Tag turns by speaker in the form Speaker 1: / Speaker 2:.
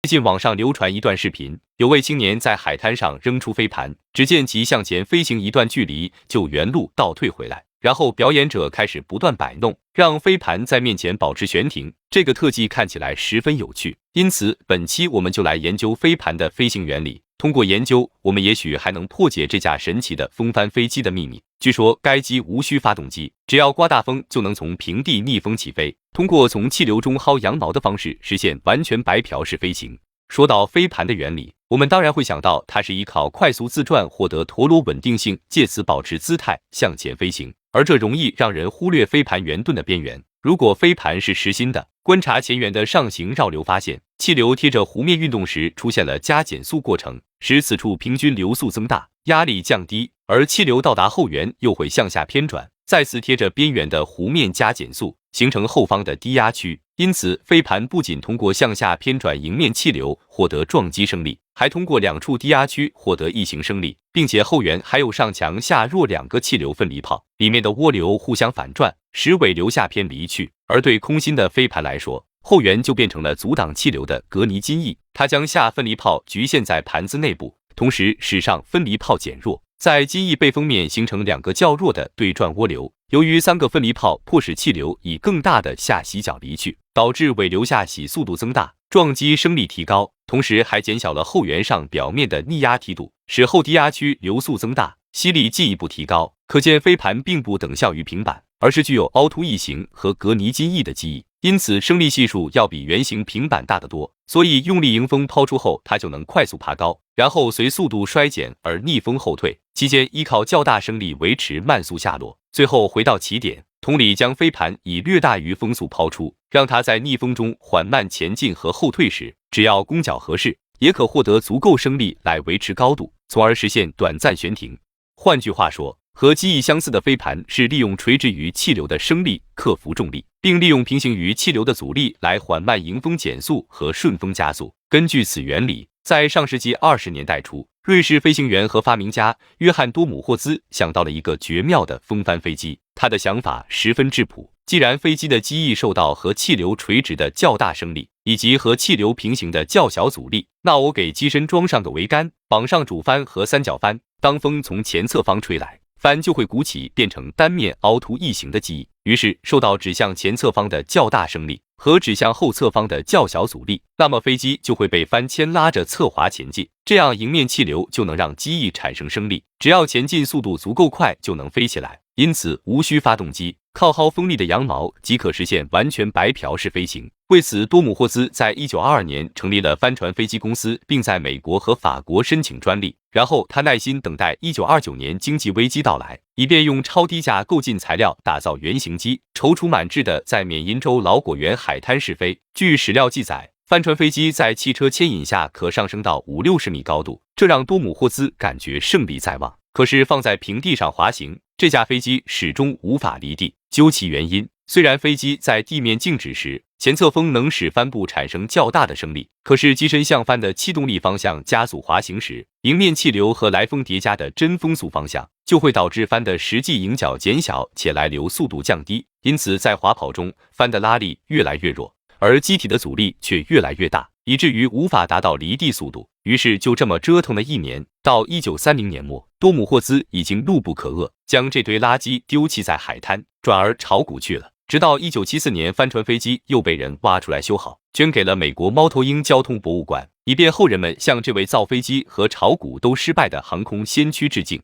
Speaker 1: 最近网上流传一段视频，有位青年在海滩上扔出飞盘，只见其向前飞行一段距离，就原路倒退回来，然后表演者开始不断摆弄，让飞盘在面前保持悬停。这个特技看起来十分有趣，因此本期我们就来研究飞盘的飞行原理。通过研究，我们也许还能破解这架神奇的风帆飞机的秘密。据说该机无需发动机，只要刮大风就能从平地逆风起飞，通过从气流中薅羊毛的方式实现完全白嫖式飞行。说到飞盘的原理，我们当然会想到它是依靠快速自转获得陀螺稳定性，借此保持姿态向前飞行，而这容易让人忽略飞盘圆盾的边缘。如果飞盘是实心的，观察前缘的上行绕流发现，气流贴着湖面运动时出现了加减速过程，使此处平均流速增大，压力降低，而气流到达后缘又会向下偏转，再次贴着边缘的湖面加减速，形成后方的低压区。因此，飞盘不仅通过向下偏转迎面气流获得撞击升力，还通过两处低压区获得异形升力，并且后缘还有上强下弱两个气流分离泡，里面的涡流互相反转，使尾流下偏离去。而对空心的飞盘来说，后缘就变成了阻挡气流的隔尼金翼，它将下分离泡局限在盘子内部，同时使上分离泡减弱，在机翼背风面形成两个较弱的对转涡流。由于三个分离泡迫使气流以更大的下洗角离去，导致尾流下洗速度增大，撞击升力提高，同时还减小了后缘上表面的逆压梯度，使后低压区流速增大，吸力进一步提高。可见飞盘并不等效于平板，而是具有凹凸翼形和隔尼金翼的机翼，因此升力系数要比圆形平板大得多，所以用力迎风抛出后，它就能快速爬高，然后随速度衰减而逆风后退，期间依靠较大升力维持慢速下落，最后回到起点。同理，将飞盘以略大于风速抛出，让它在逆风中缓慢前进和后退时，只要弓角合适，也可获得足够升力来维持高度，从而实现短暂悬停。换句话说，和机翼相似的飞盘是利用垂直于气流的升力克服重力，并利用平行于气流的阻力来缓慢迎风减速和顺风加速。根据此原理，在上世纪20年代初，瑞士飞行员和发明家约翰多姆霍兹想到了一个绝妙的风帆飞机。他的想法十分质朴，既然飞机的机翼受到和气流垂直的较大升力，以及和气流平行的较小阻力，那我给机身装上个桅杆，绑上主帆和三角帆，当风从前侧方吹来，帆就会鼓起，变成单面凹凸翼形的机翼。于是受到指向前侧方的较大升力和指向后侧方的较小阻力，那么飞机就会被帆牵拉着侧滑前进，这样迎面气流就能让机翼产生升力，只要前进速度足够快就能飞起来。因此无需发动机，靠薅风力的羊毛即可实现完全白嫖式飞行。为此，多姆霍兹在1922年成立了帆船飞机公司，并在美国和法国申请专利。然后他耐心等待1929年经济危机到来，以便用超低价购进材料打造原型机，踌躇满志的在缅因州老果园海滩试飞。据史料记载，帆船飞机在汽车牵引下可上升到50-60米高度，这让多姆霍兹感觉胜利在望。可是放在平地上滑行，这架飞机始终无法离地。究其原因，虽然飞机在地面静止时，前侧风能使帆部产生较大的升力，可是机身向帆的气动力方向加速滑行时，迎面气流和来风叠加的真风速方向就会导致帆的实际迎角减小，且来流速度降低。因此在滑跑中，帆的拉力越来越弱，而机体的阻力却越来越大，以至于无法达到离地速度。于是就这么折腾了一年，到1930年末，多姆霍兹已经怒不可遏，将这堆垃圾丢弃在海滩，转而炒股去了。直到1974年，帆船飞机又被人挖出来修好，捐给了美国猫头鹰交通博物馆，以便后人们向这位造飞机和炒股都失败的航空先驱致敬。